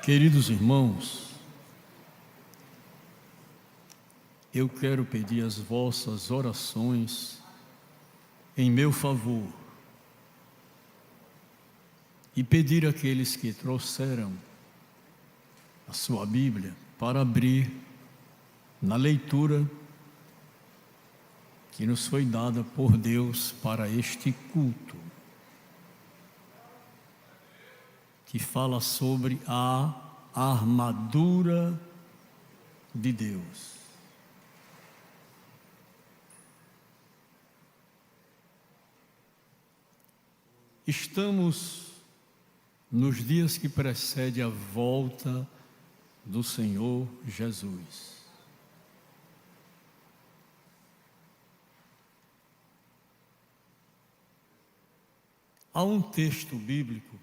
Queridos irmãos, eu quero pedir as vossas orações em meu favor e pedir àqueles que trouxeram a sua Bíblia para abrir na leitura que nos foi dada por Deus para este culto, que fala sobre a armadura de Deus. Estamos nos dias que precedem a volta do Senhor Jesus. Há um texto bíblico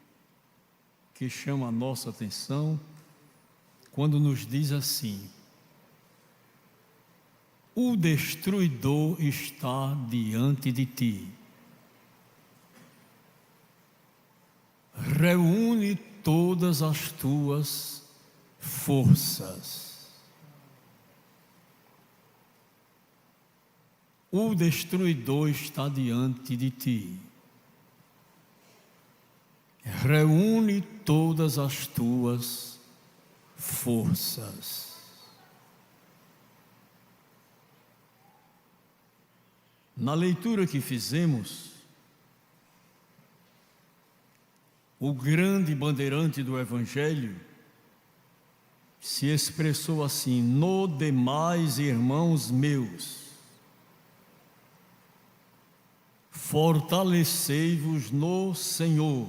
que chama a nossa atenção quando nos diz assim: o destruidor está diante de ti. Reúne todas as tuas forças. O destruidor está diante de ti. Reúne todas as tuas forças. Na leitura que fizemos, o grande bandeirante do Evangelho se expressou assim: no demais, irmãos meus, fortalecei-vos no Senhor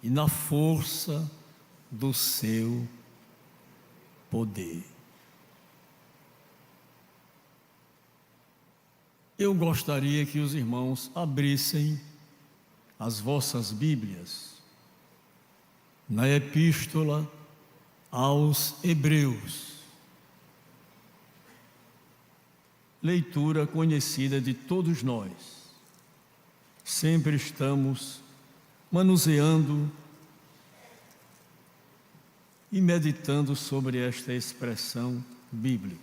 e na força do seu poder. Eu gostaria que os irmãos abrissem as vossas Bíblias na Epístola aos Hebreus, leitura conhecida de todos nós. Sempre estamos manuseando e meditando sobre esta expressão bíblica.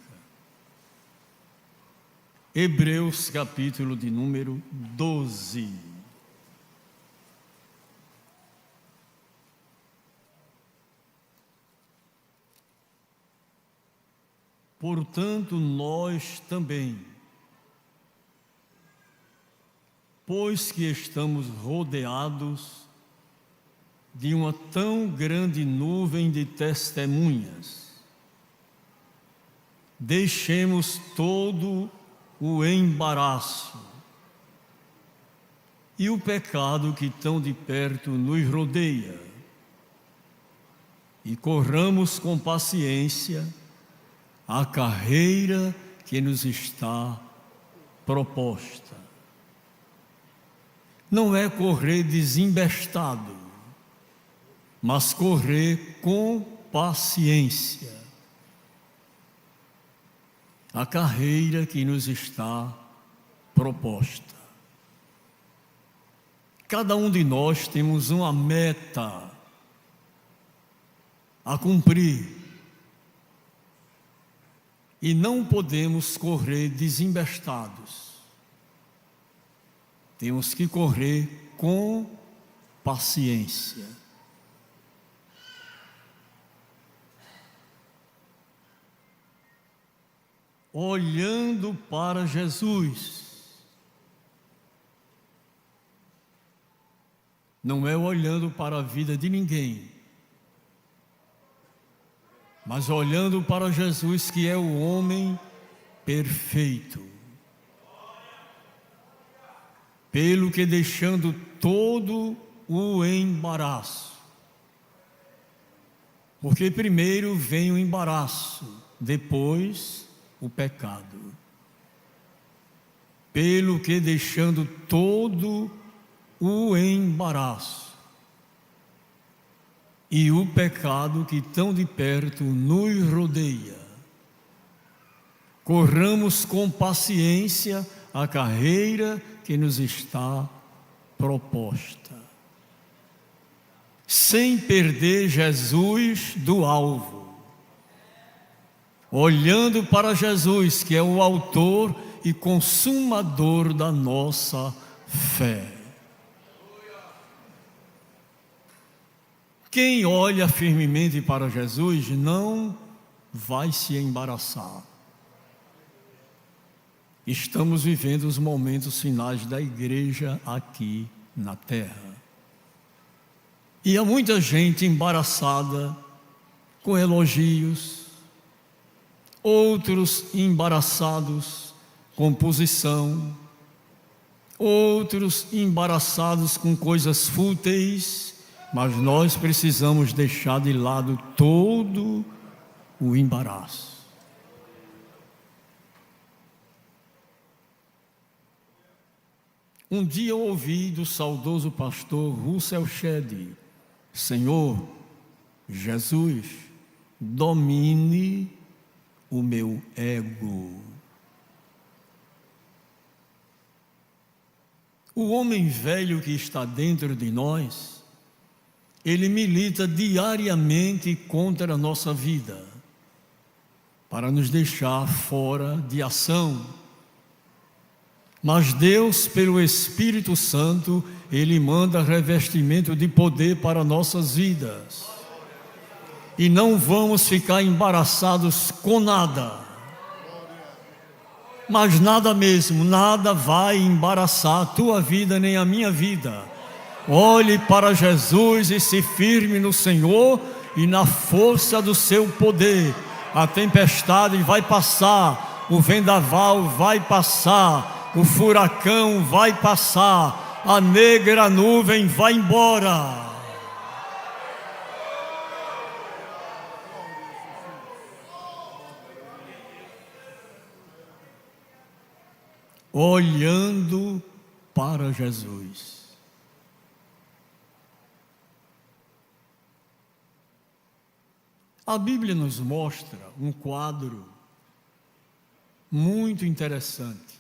Hebreus, capítulo de número 12. Portanto, nós também, pois que estamos rodeados de uma tão grande nuvem de testemunhas, deixemos todo o embaraço e o pecado que tão de perto nos rodeia e corramos com paciência a carreira que nos está proposta. Não é correr desembestado, mas correr com paciência a carreira que nos está proposta. Cada um de nós temos uma meta a cumprir e não podemos correr desembestados. Temos que correr com paciência. Olhando para Jesus. Não é olhando para a vida de ninguém, mas olhando para Jesus, que é o homem perfeito. Pelo que deixando todo o embaraço, porque primeiro vem o embaraço, depois o pecado. Pelo que deixando todo o embaraço e o pecado que tão de perto nos rodeia, corramos com paciência a carreira que nos está proposta. sem perder Jesus do alvo. Olhando para Jesus, que é o autor e consumador da nossa fé. Quem olha firmemente para Jesus não vai se embaraçar. Estamos vivendo os momentos finais da igreja aqui na terra. E há muita gente embaraçada com elogios, outros embaraçados com posição, outros embaraçados com coisas fúteis, mas nós precisamos deixar de lado todo o embaraço. Um dia eu ouvi do saudoso pastor Russell Shedd: Senhor, Jesus, domine o meu ego. O homem velho que está dentro de nós, ele milita diariamente contra a nossa vida, para nos deixar fora de ação. Mas Deus, pelo Espírito Santo, Ele manda revestimento de poder para nossas vidas. E não vamos ficar embaraçados com nada. Mas nada mesmo, nada vai embaraçar a tua vida nem a minha vida. Olhe para Jesus e se firme no Senhor e na força do seu poder. A tempestade vai passar, o vendaval vai passar, o furacão vai passar, a negra nuvem vai embora. Olhando para Jesus. A Bíblia nos mostra um quadro muito interessante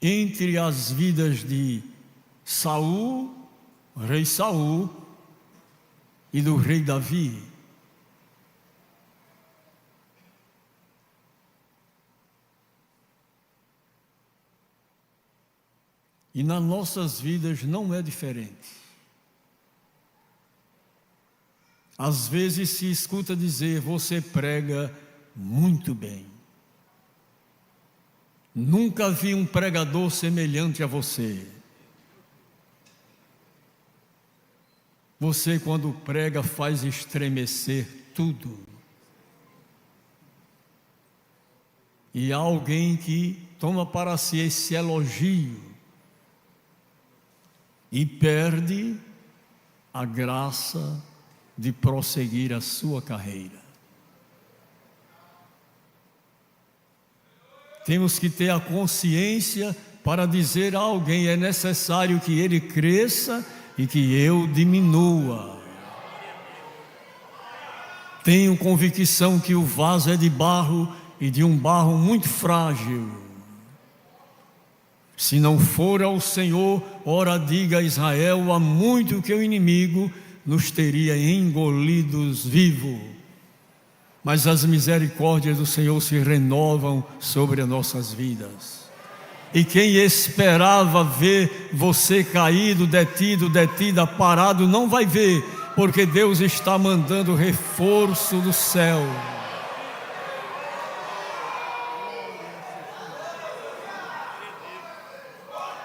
entre as vidas de Saul, rei Saul, e do rei Davi. E nas nossas vidas não é diferente. Às vezes se escuta dizer: você prega muito bem. Nunca vi um pregador semelhante a você. Você, quando prega, faz estremecer tudo. E há alguém que toma para si esse elogio e perde a graça de prosseguir a sua carreira. Temos que ter a consciência para dizer a alguém: é necessário que ele cresça e que eu diminua. Tenho convicção que o vaso é de barro e de um barro muito frágil. Se não for ao Senhor, ora diga a Israel, há muito que o inimigo nos teria engolidos vivo. Mas as misericórdias do Senhor se renovam sobre as nossas vidas. E quem esperava ver você caído, detido, detida, parado, não vai ver, porque Deus está mandando reforço do céu.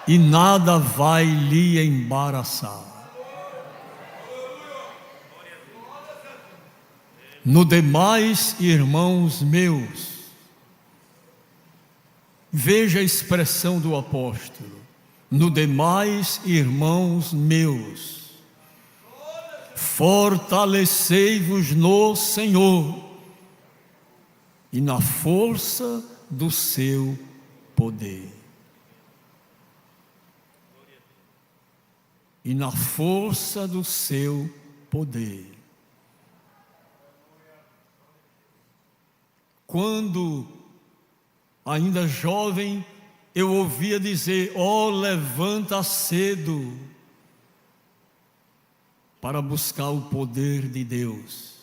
E nada vai lhe embaraçar. No demais, irmãos meus, veja a expressão do apóstolo: no demais, irmãos meus, fortalecei-vos no Senhor e na força do seu poder. E na força do seu poder. Quando ainda jovem, eu ouvia dizer: ó, levanta cedo. para buscar o poder de Deus,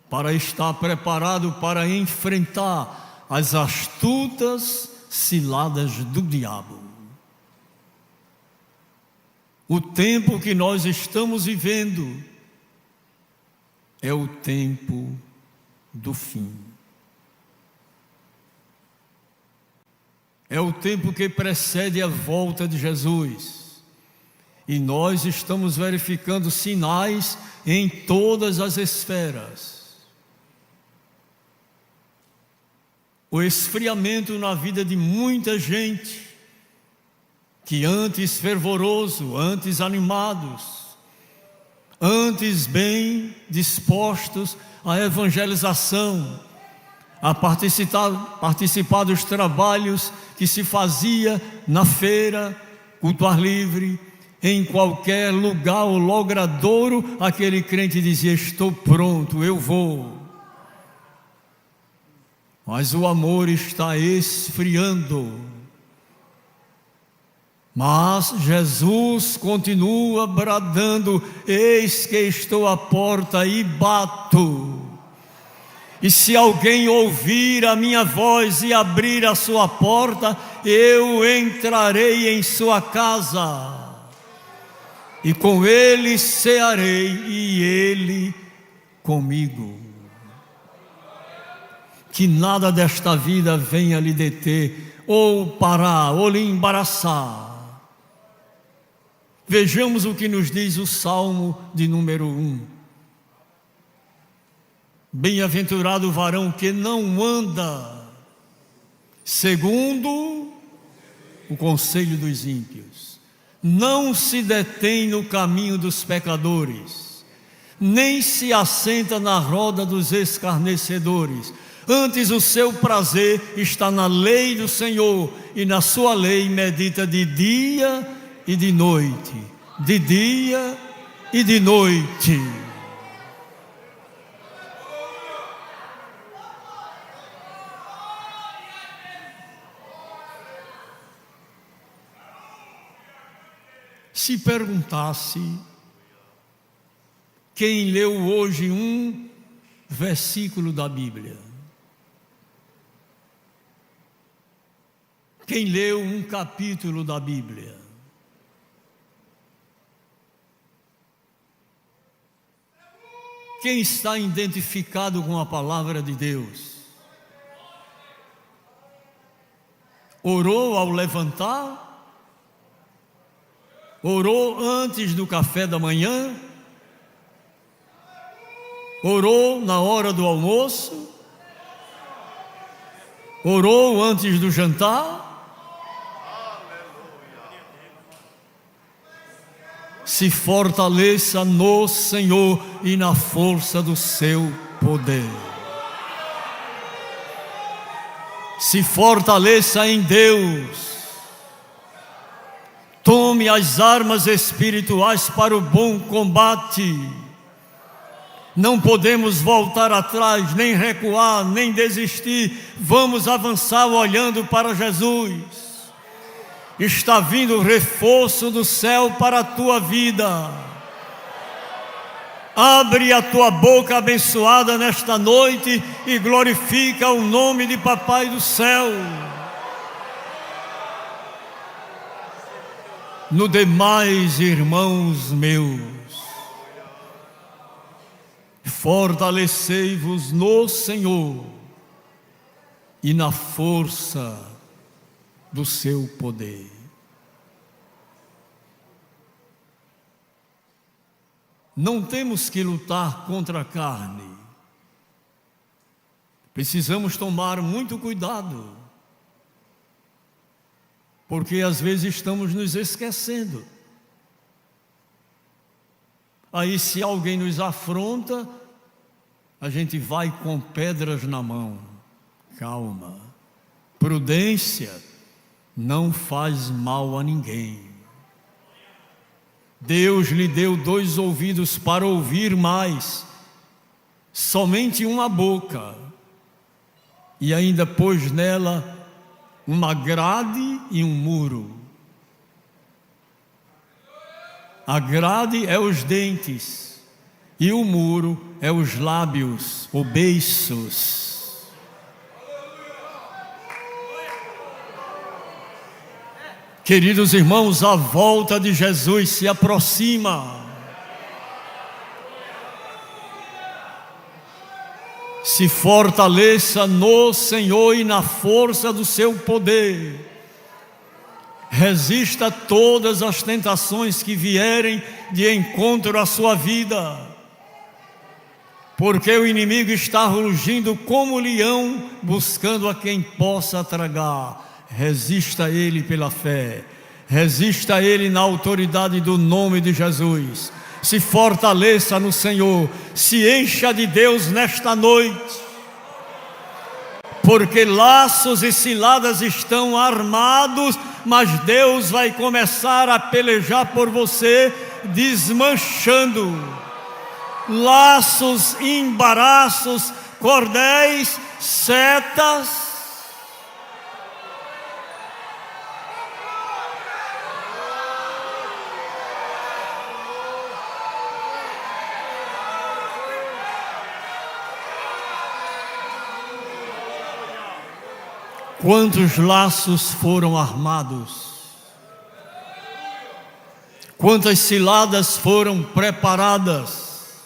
para estar preparado para enfrentar as astutas ciladas do diabo. O tempo que nós estamos vivendo é o tempo do fim. É o tempo que precede a volta de Jesus. E nós estamos verificando sinais em todas as esferas. O esfriamento na vida de muita gente, que antes fervoroso, antes animados, antes bem dispostos à evangelização, a participar dos trabalhos que se fazia na feira, culto ar livre, em qualquer lugar ou logradouro, aquele crente dizia: estou pronto, eu vou. Mas o amor está esfriando. Mas Jesus continua bradando: eis que estou à porta e bato. E se alguém ouvir a minha voz e abrir a sua porta, eu entrarei em sua casa, e com ele cearei, e ele comigo. Que nada desta vida venha lhe deter, ou parar, ou lhe embaraçar. Vejamos o que nos diz o Salmo de número 1. Bem-aventurado o varão que não anda segundo o conselho dos ímpios, não se detém no caminho dos pecadores, nem se assenta na roda dos escarnecedores. Antes o seu prazer está na lei do Senhor, e na sua lei medita de dia e de noite, de dia e de noite. Se perguntasse quem leu hoje um versículo da Bíblia, quem leu um capítulo da Bíblia, quem está identificado com a palavra de Deus, orou ao levantar, orou antes do café da manhã, orou na hora do almoço, orou antes do jantar. Se fortaleça no Senhor e na força do seu poder. Se fortaleça em Deus. Tome as armas espirituais para o bom combate. Não podemos voltar atrás, nem recuar, nem desistir. Vamos avançar olhando para Jesus. Está vindo o reforço do céu para a tua vida. Abre a tua boca abençoada nesta noite e glorifica o nome de Papai do céu. No demais, irmãos meus, fortalecei-vos no Senhor e na força do seu poder. Não temos que lutar contra a carne. Precisamos tomar muito cuidado, porque às vezes estamos nos esquecendo. Aí, se alguém nos afronta, a gente vai com pedras na mão. Calma, prudência não faz mal a ninguém. Deus lhe deu 2 ouvidos para ouvir mais, somente uma boca, e ainda pôs nela uma grade e um muro. A grade é os dentes e o muro é os lábios, ou beiços. Queridos irmãos, a volta de Jesus se aproxima. Se fortaleça no Senhor e na força do seu poder. Resista a todas as tentações que vierem de encontro à sua vida, porque o inimigo está rugindo como leão, buscando a quem possa tragar. Resista a ele pela fé, resista a ele na autoridade do nome de Jesus. Se fortaleça no Senhor, se encha de Deus nesta noite, porque laços e ciladas estão armados, mas Deus vai começar a pelejar por você, desmanchando laços, embaraços, cordéis, setas. Quantos laços foram armados? Quantas ciladas foram preparadas?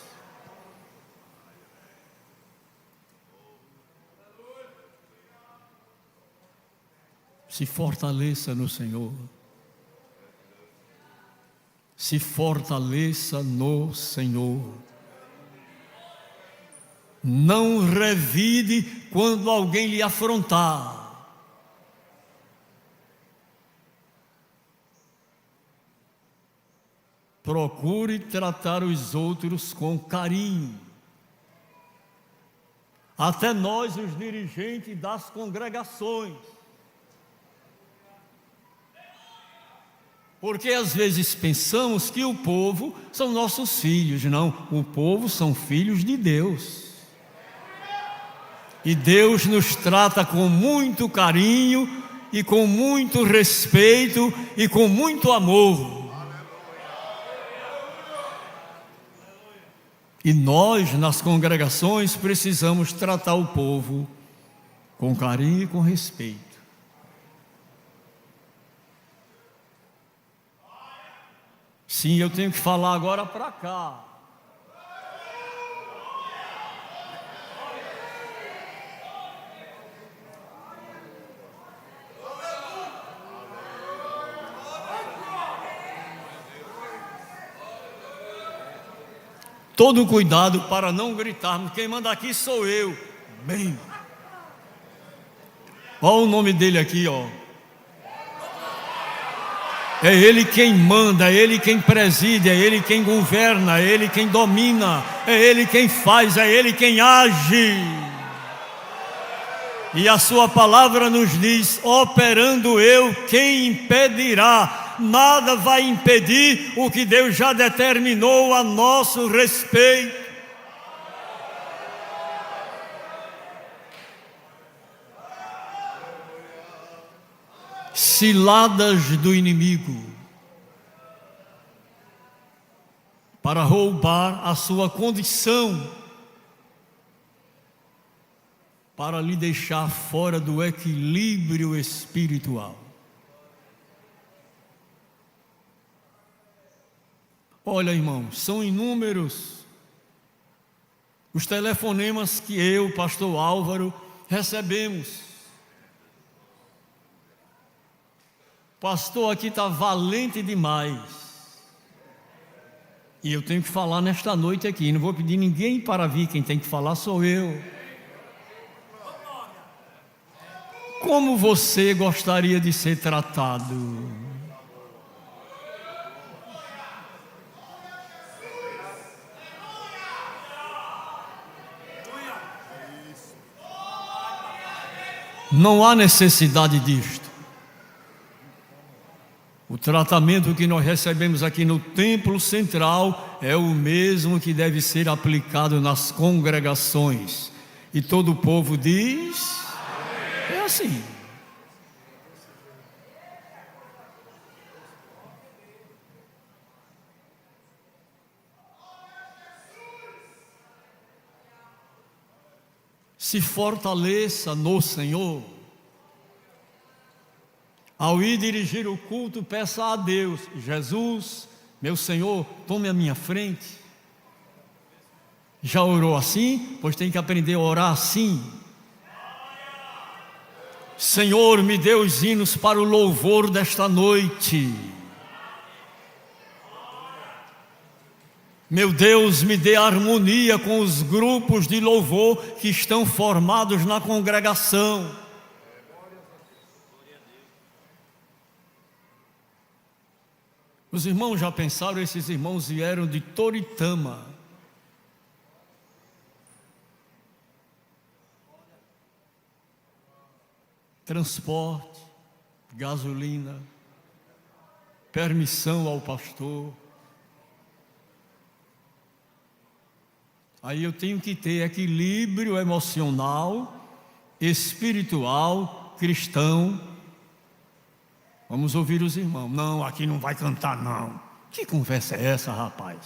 Se fortaleça no Senhor. Se fortaleça no Senhor. Não revide quando alguém lhe afrontar. Procure tratar os outros com carinho. Até nós, os dirigentes das congregações. Porque às vezes pensamos que o povo são nossos filhos. Não, o povo são filhos de Deus. E Deus nos trata com muito carinho, e com muito respeito, e com muito amor. E nós, nas congregações, precisamos tratar o povo com carinho e com respeito. Sim, eu tenho que falar agora para cá. Todo cuidado para não gritarmos. Quem manda aqui sou eu. Bem. Olha o nome dele aqui, ó. É ele quem manda, é ele quem preside, é ele quem governa, é ele quem domina, é ele quem faz, é ele quem age. E a sua palavra nos diz: operando eu, quem impedirá? Nada vai impedir o que Deus já determinou a nosso respeito. Ciladas do inimigo para roubar a sua condição, para lhe deixar fora do equilíbrio espiritual. Olha, irmãos, são inúmeros os telefonemas que eu, pastor Álvaro, recebemos. Pastor, aqui está valente demais. E eu tenho que falar nesta noite aqui. Não vou pedir ninguém para vir, quem tem que falar sou eu. Como você gostaria de ser tratado? Não há necessidade disto. O tratamento que nós recebemos aqui no templo central é o mesmo que deve ser aplicado nas congregações. E todo o povo diz: é assim. Se fortaleça no Senhor. Ao ir dirigir o culto, peça a Deus: Jesus, meu Senhor, tome a minha frente. Já orou assim? Pois tem que aprender a orar assim. Senhor, me dê os hinos para o louvor desta noite. Meu Deus, me dê harmonia com os grupos de louvor que estão formados na congregação. Os irmãos já pensaram, esses irmãos vieram de Toritama. Transporte, gasolina, permissão ao pastor. Aí eu tenho que ter equilíbrio emocional, espiritual, cristão. Vamos ouvir os irmãos. Não, aqui não vai cantar não. Que conversa é essa, rapaz?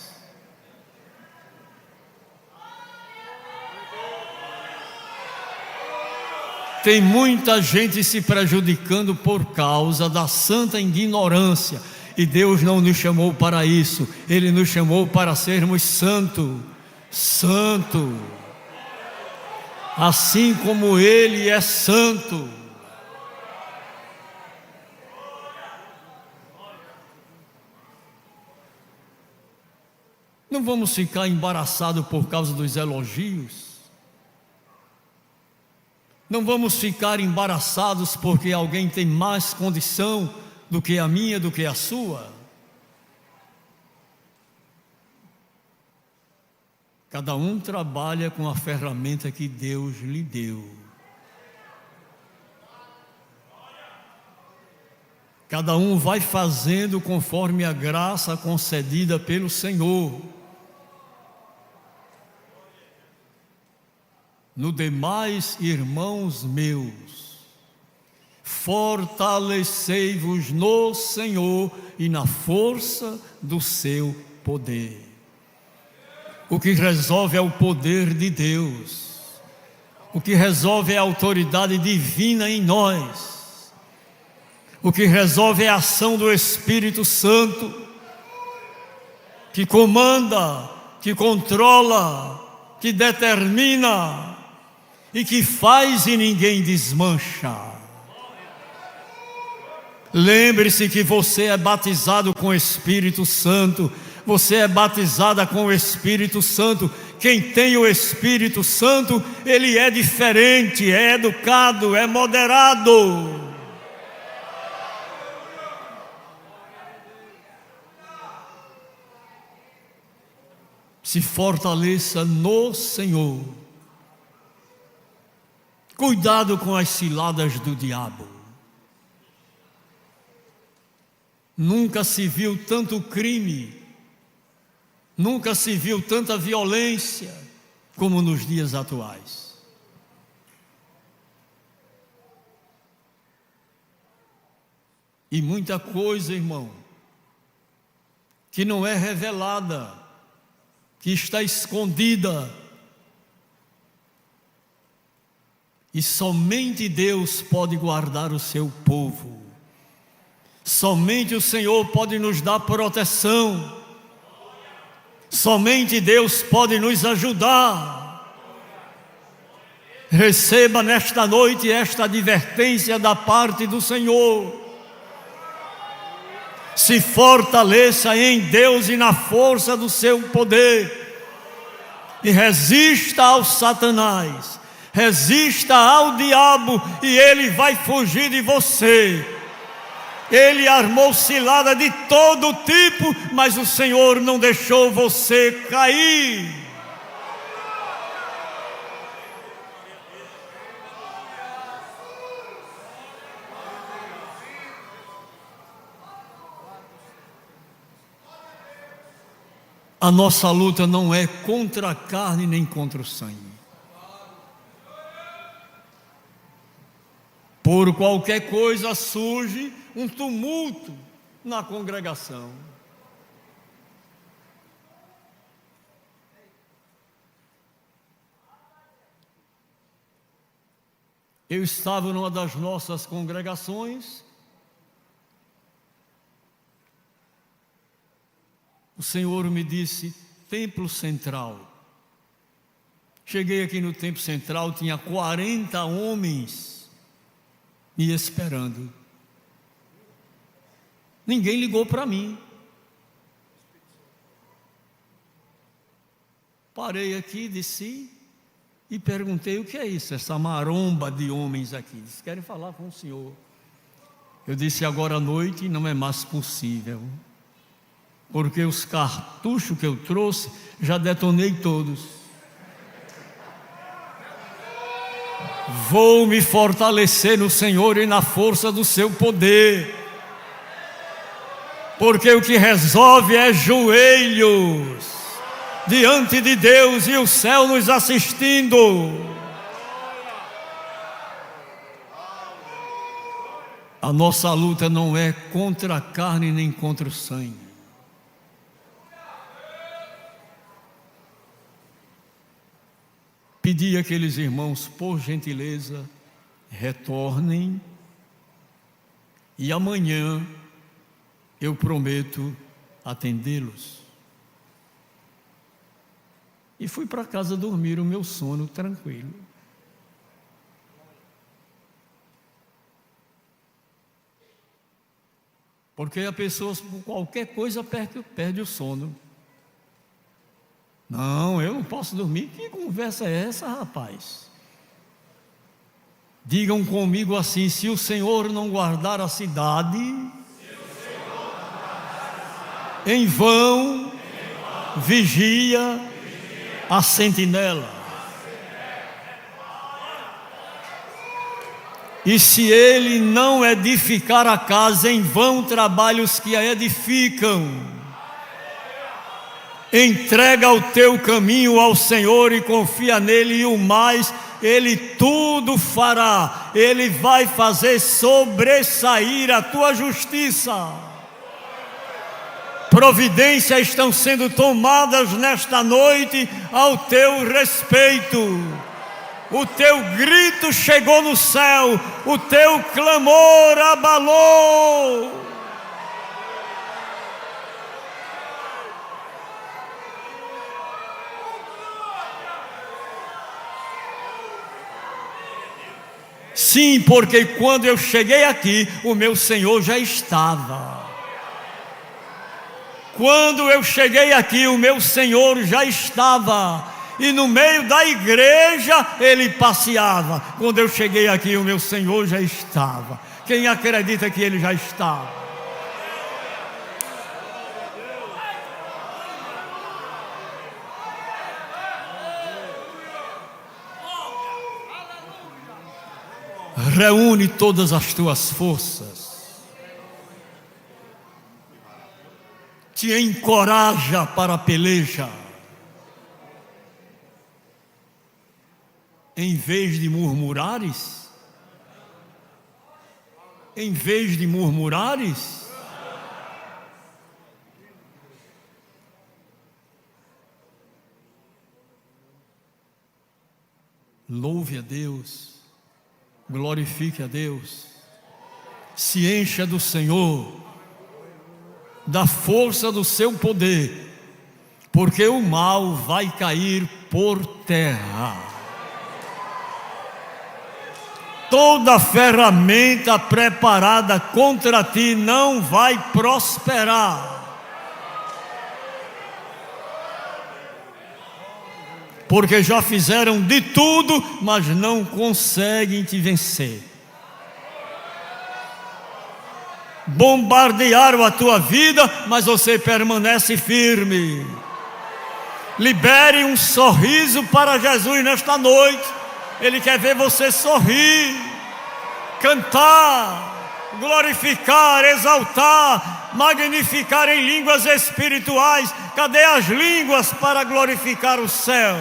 Tem muita gente se prejudicando por causa da santa ignorância. E Deus não nos chamou para isso. Ele nos chamou para sermos santos. Santo. Assim como Ele é santo. Não vamos ficar embaraçados por causa dos elogios. Não vamos ficar embaraçados porque alguém tem mais condição do que a minha, do que a sua. Cada um trabalha com a ferramenta que Deus lhe deu. Cada um vai fazendo conforme a graça concedida pelo Senhor. No demais, irmãos meus, fortalecei-vos no Senhor e na força do seu poder. O que resolve é o poder de Deus. O que resolve é a autoridade divina em nós. O que resolve é a ação do Espírito Santo, que comanda, que controla, que determina e que faz e ninguém desmancha. Lembre-se que você é batizado com o Espírito Santo. Você é batizada com o Espírito Santo. Quem tem o Espírito Santo, ele é diferente, é educado, é moderado. Se fortaleça no Senhor. Cuidado com as ciladas do diabo. Nunca se viu tanto crime, nunca se viu tanta violência como nos dias atuais. E muita coisa, irmão, que não é revelada, que está escondida. E somente Deus pode guardar o seu povo. Somente o Senhor pode nos dar proteção. Somente Deus pode nos ajudar. Receba nesta noite esta advertência da parte do Senhor. Se fortaleça em Deus e na força do seu poder. E resista ao Satanás. Resista ao diabo e ele vai fugir de você. Ele armou cilada de todo tipo, mas o Senhor não deixou você cair. A nossa luta não é contra a carne nem contra o sangue. Por qualquer coisa surge um tumulto na congregação. Eu estava numa das nossas congregações. O Senhor me disse, Templo Central. Cheguei aqui no Templo Central, tinha 40 homens me esperando. Ninguém ligou para mim. Parei aqui, desci e perguntei o que é isso, essa maromba de homens aqui. Eles querem falar com o senhor. Eu disse, agora à noite não é mais possível, porque os cartuchos que eu trouxe, já detonei todos. Vou me fortalecer no Senhor e na força do seu poder, porque o que resolve é joelhos diante de Deus e o céu nos assistindo. A nossa luta não é contra a carne nem contra o sangue. Pedi àqueles irmãos, por gentileza, retornem, e amanhã eu prometo atendê-los. E fui para casa dormir o meu sono tranquilo. Porque a pessoa, por qualquer coisa, perde o sono. Não, eu não posso dormir. Que conversa é essa, rapaz? Digam comigo assim: se o Senhor não guardar a cidade, em vão vigia a sentinela. E se ele não edificar a casa, em vão trabalham os que a edificam. Entrega o teu caminho ao Senhor e confia nele, e o mais ele tudo fará. Ele vai fazer sobressair a tua justiça. Providências estão sendo tomadas nesta noite ao teu respeito. O teu grito chegou no céu, o teu clamor abalou. Sim, porque quando eu cheguei aqui, o meu Senhor já estava. Quando eu cheguei aqui, o meu Senhor já estava, e no meio da igreja ele passeava. Quando eu cheguei aqui, o meu Senhor já estava. Quem acredita que ele já estava? Reúne todas as tuas forças. Te encoraja para a peleja. Em vez de murmurares, louve a Deus, glorifique a Deus, se encha do Senhor, da força do seu poder, porque o mal vai cair por terra. Toda ferramenta preparada contra ti não vai prosperar, porque já fizeram de tudo, mas não conseguem te vencer. Bombardearam a tua vida, mas você permanece firme. Libere um sorriso para Jesus nesta noite. Ele quer ver você sorrir, cantar, glorificar, exaltar, magnificar em línguas espirituais. Cadê as línguas para glorificar o céu?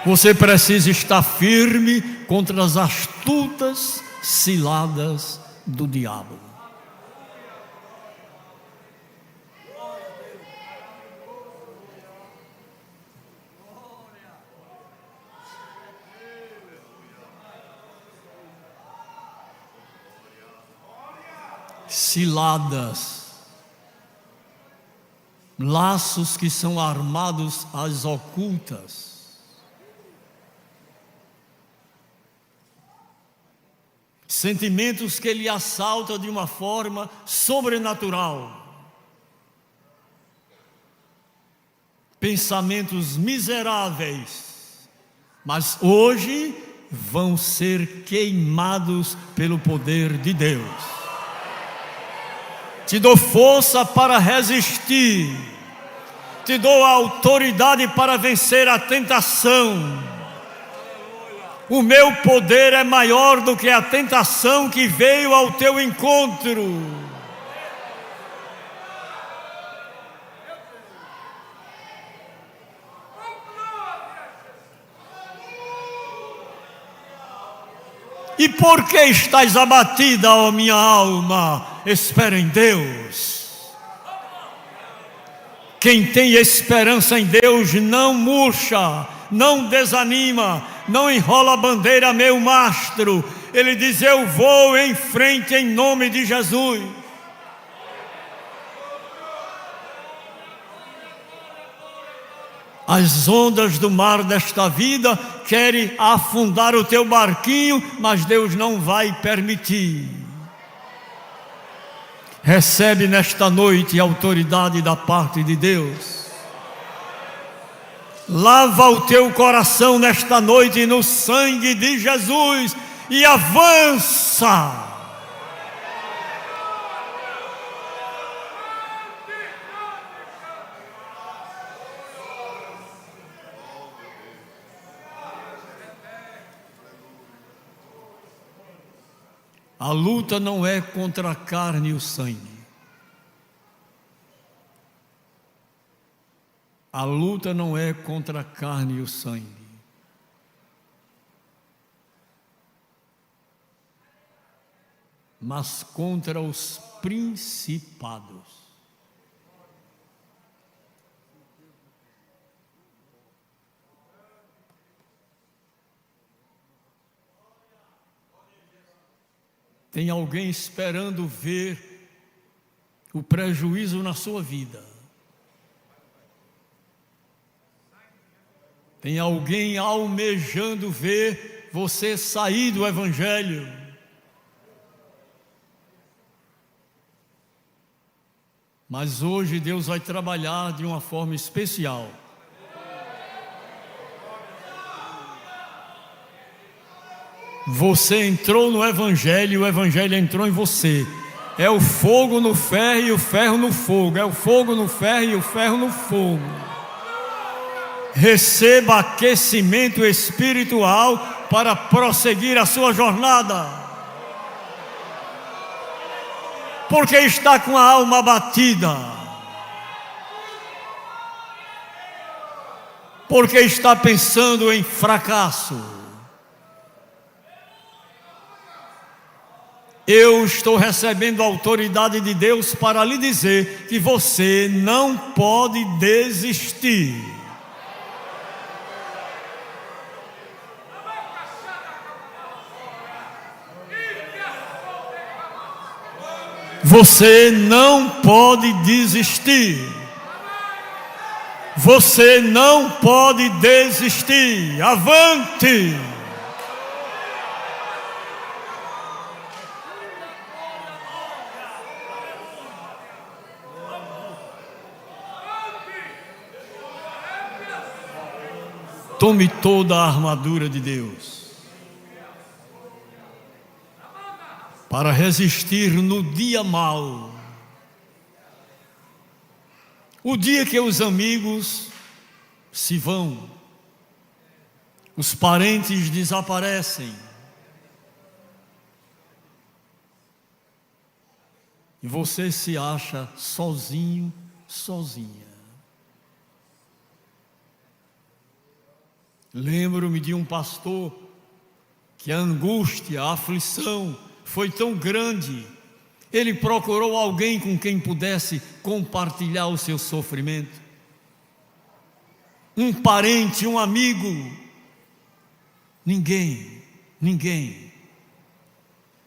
Você precisa estar firme contra as astutas ciladas do diabo. Ciladas, laços que são armados às ocultas. Sentimentos que lhe assaltam de uma forma sobrenatural. Pensamentos miseráveis, mas hoje vão ser queimados pelo poder de Deus. Te dou força para resistir, te dou autoridade para vencer a tentação. O meu poder é maior do que a tentação que veio ao teu encontro. E por que estás abatida, ó minha alma? Espera em Deus. Quem tem esperança em Deus não murcha, não desanima, não enrola a bandeira meio mastro. Ele diz: eu vou em frente em nome de Jesus. As ondas do mar desta vida querem afundar o teu barquinho, mas Deus não vai permitir. Recebe nesta noite autoridade da parte de Deus. Lava o teu coração nesta noite no sangue de Jesus e avança. A luta não é contra a carne e o sangue. A luta não é contra a carne e o sangue. Mas contra os principados. Tem alguém esperando ver o prejuízo na sua vida. Tem alguém almejando ver você sair do Evangelho. Mas hoje Deus vai trabalhar de uma forma especial. Você entrou no Evangelho e o Evangelho entrou em você. É o fogo no ferro e o ferro no fogo. É o fogo no ferro e o ferro no fogo. Receba aquecimento espiritual para prosseguir a sua jornada. Porque está com a alma abatida. Porque está pensando em fracasso. Eu estou recebendo a autoridade de Deus para lhe dizer que você não pode desistir. Você não pode desistir. Você não pode desistir. Avante! Tome toda a armadura de Deus para resistir no dia mau. O dia que os amigos se vão, os parentes desaparecem e você se acha sozinho, sozinha. Lembro-me de um pastor que a angústia, a aflição foi tão grande, ele procurou alguém com quem pudesse compartilhar o seu sofrimento. Um parente, um amigo, ninguém.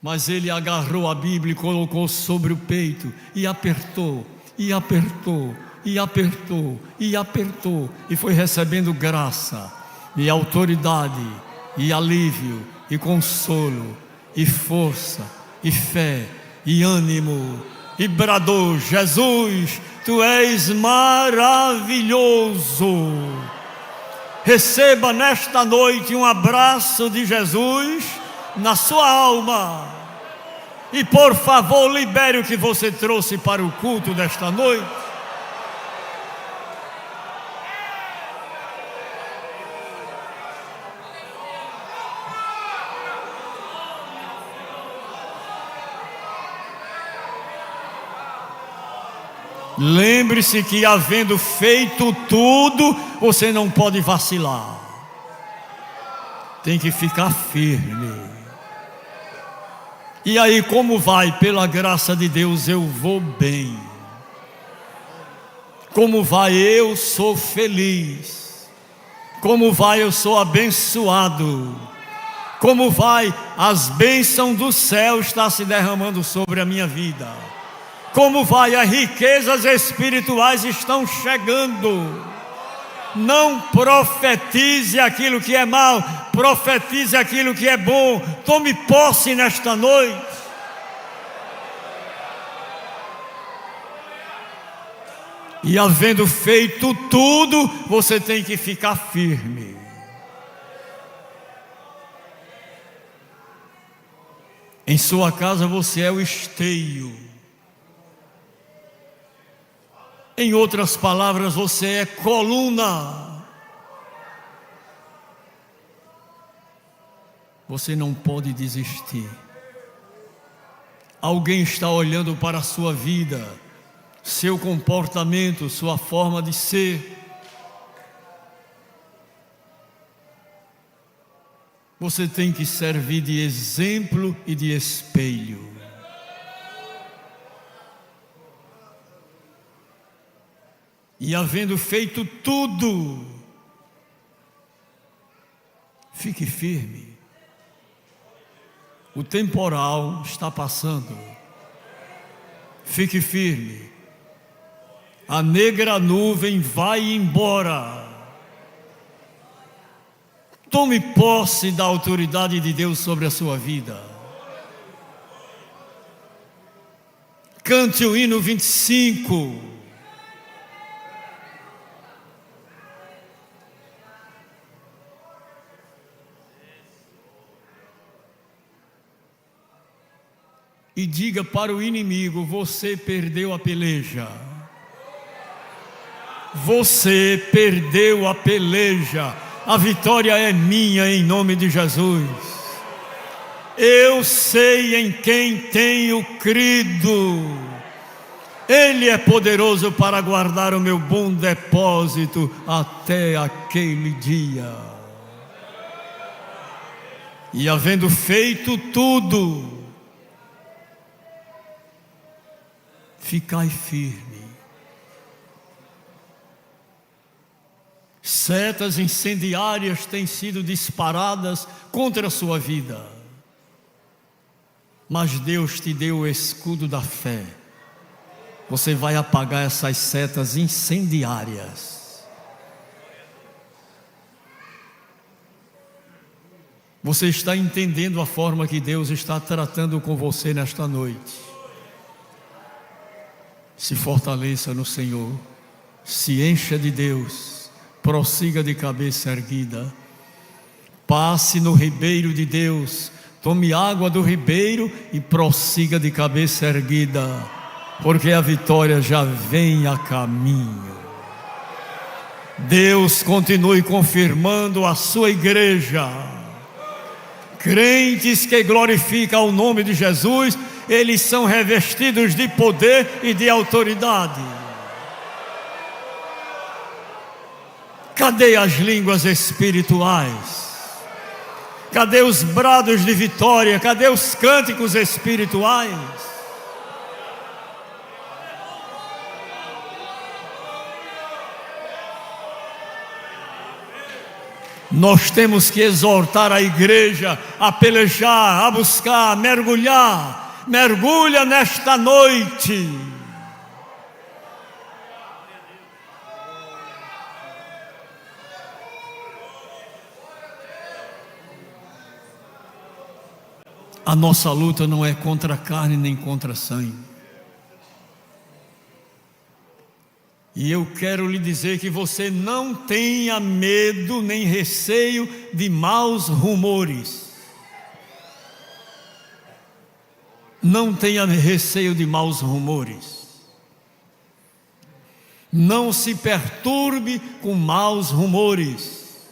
Mas ele agarrou a Bíblia e colocou sobre o peito e apertou, e apertou, e apertou, e apertou, e foi recebendo graça, e autoridade, e alívio, e consolo, e força, e fé, e ânimo, e bradou: Jesus, Tu és maravilhoso. Receba nesta noite um abraço de Jesus na sua alma. E por favor, libere o que você trouxe para o culto desta noite. Lembre-se que, havendo feito tudo, você não pode vacilar. Tem que ficar firme. E aí, como vai? Pela graça de Deus eu vou bem. Como vai? Eu sou feliz. Como vai? Eu sou abençoado. Como vai? As bênçãos do céu estão se derramando sobre a minha vida. Como vai? As riquezas espirituais estão chegando. Não profetize aquilo que é mal, profetize aquilo que é bom. Tome posse nesta noite. E havendo feito tudo, você tem que ficar firme. Em sua casa você é o esteio. Em outras palavras, você é coluna. Você não pode desistir. Alguém está olhando para a sua vida, seu comportamento, sua forma de ser. Você tem que servir de exemplo e de espelho. E havendo feito tudo, fique firme. O temporal está passando. Fique firme. A negra nuvem vai embora. Tome posse da autoridade de Deus sobre a sua vida. Cante o hino 25. E diga para o inimigo: você perdeu a peleja. Você perdeu a peleja. A vitória é minha em nome de Jesus. Eu sei em quem tenho crido. Ele é poderoso para guardar o meu bom depósito até aquele dia. E havendo feito tudo, ficai firme. Setas incendiárias têm sido disparadas contra a sua vida, mas Deus te deu o escudo da fé. Você vai apagar essas setas incendiárias. Você está entendendo a forma que Deus está tratando com você nesta noite? Se fortaleça no Senhor, se encha de Deus, prossiga de cabeça erguida, passe no ribeiro de Deus, tome água do ribeiro e prossiga de cabeça erguida, porque a vitória já vem a caminho. Deus continue confirmando a sua igreja. Crentes que glorificam o nome de Jesus, eles são revestidos de poder e de autoridade. Cadê as línguas espirituais? Cadê os brados de vitória? Cadê os cânticos espirituais? Nós temos que exortar a igreja a pelejar, a buscar, a mergulhar. Mergulha nesta noite. A nossa luta não é contra a carne nem contra a sangue. E eu quero lhe dizer que você não tenha medo nem receio de maus rumores. Não tenha receio de maus rumores. Não se perturbe com maus rumores.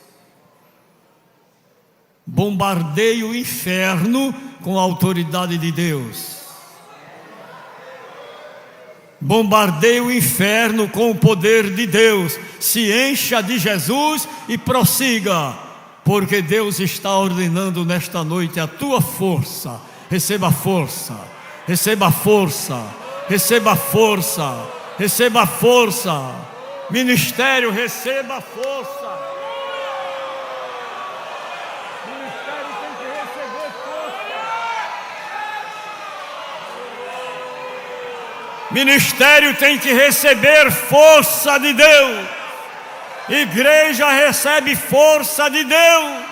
Bombardeie o inferno com a autoridade de Deus. Bombardeie o inferno com o poder de Deus. Se encha de Jesus e prossiga, porque Deus está ordenando nesta noite a tua força. Receba força, receba força, receba força, receba força. Ministério, receba força. Ministério tem que receber força de Deus. Igreja recebe força de Deus.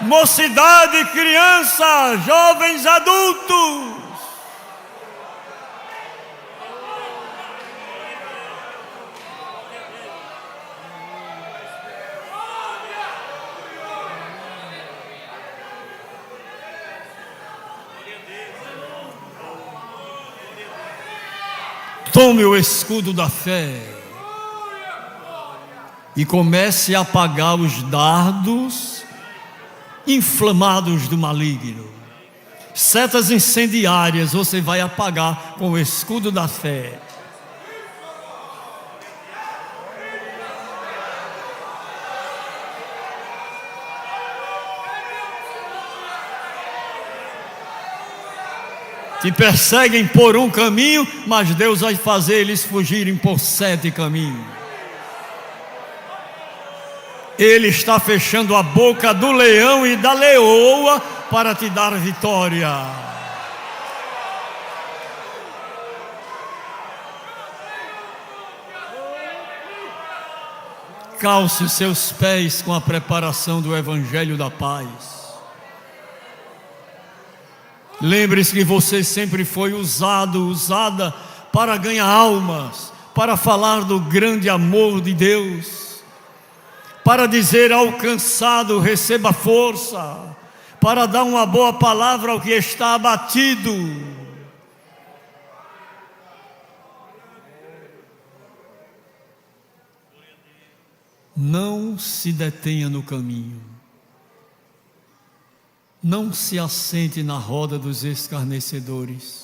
Mocidade, criança, jovens, adultos. Tome o escudo da fé e comece a apagar os dardos inflamados do maligno. Setas incendiárias você vai apagar com o escudo da fé. Te perseguem por um caminho, mas Deus vai fazer eles fugirem por 7 caminhos. Ele está fechando a boca do leão e da leoa para te dar vitória. Calce os seus pés com a preparação do Evangelho da Paz. Lembre-se que você sempre foi usada para ganhar almas, para falar do grande amor de Deus, para dizer ao cansado, receba força, para dar uma boa palavra ao que está abatido. Não se detenha no caminho. Não se assente na roda dos escarnecedores.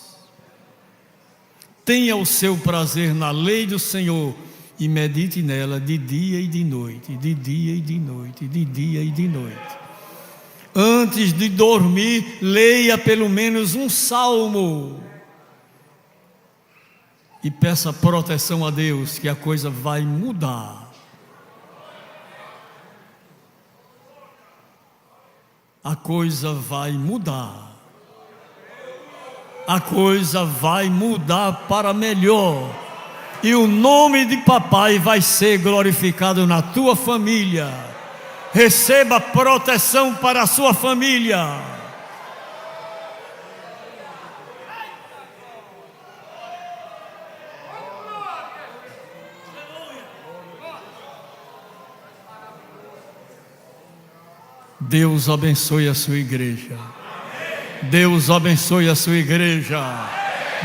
Tenha o seu prazer na lei do Senhor e medite nela de dia e de noite, de dia e de noite, de dia e de noite. Antes de dormir, leia pelo menos um salmo e peça proteção a Deus, que a coisa vai mudar. A coisa vai mudar. A coisa vai mudar para melhor. E o nome de papai vai ser glorificado na tua família. Receba proteção para a sua família. Deus abençoe a sua igreja. Deus abençoe a sua igreja.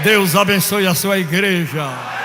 Deus abençoe a sua igreja.